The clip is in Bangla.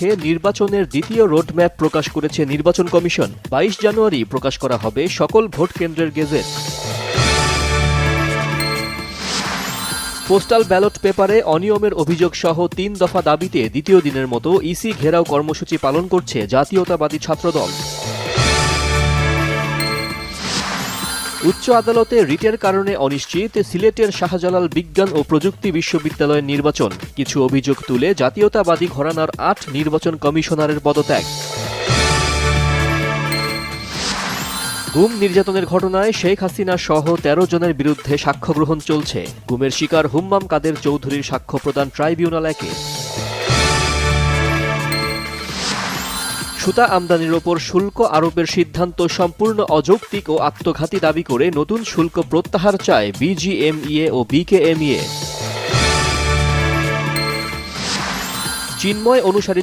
রেখে নির্বাচনের দ্বিতীয় রোডম্যাপ প্রকাশ করেছে নির্বাচন কমিশন। 22 জানুয়ারি প্রকাশ করা হবে সকল ভোট কেন্দ্রের গেজেট। পোস্টাল ব্যালট পেপারে অনিয়মের অভিযোগ সহ 3 দফা দাবিতে দ্বিতীয় দিনের মতো ইসি ঘেরাও কর্মসূচি পালন করছে জাতীয়তাবাদী ছাত্রদল। উচ্চ আদালতে রিটের কারণে অনিশ্চিত সিলেটের শাহজালাল বিজ্ঞান ও প্রযুক্তি বিশ্ববিদ্যালয়ের নির্বাচন। কিছু অভিযোগ তুলে জাতীয়তাবাদী ঘরানার 8 নির্বাচন কমিশনারের পদত্যাগ। গুম নির্যাতনের ঘটনায় শেখ হাসিনা সহ 13 জনের বিরুদ্ধে সাক্ষ্য গ্রহণ চলছে। গুমের শিকার হুম্মাম কাদের চৌধুরীর সাক্ষ্য প্রদান ট্রাইব্যুনাল 1-এ। সুতা আমদানির ওপর শুল্ক আরোপের সিদ্ধান্ত সম্পূর্ণ অযৌক্তিক ও আত্মঘাতী দাবি করে নতুন শুল্ক প্রত্যাহার চায় বিজিএমইএ ও বিকেএমইএ। চিন্ময় অনুসারী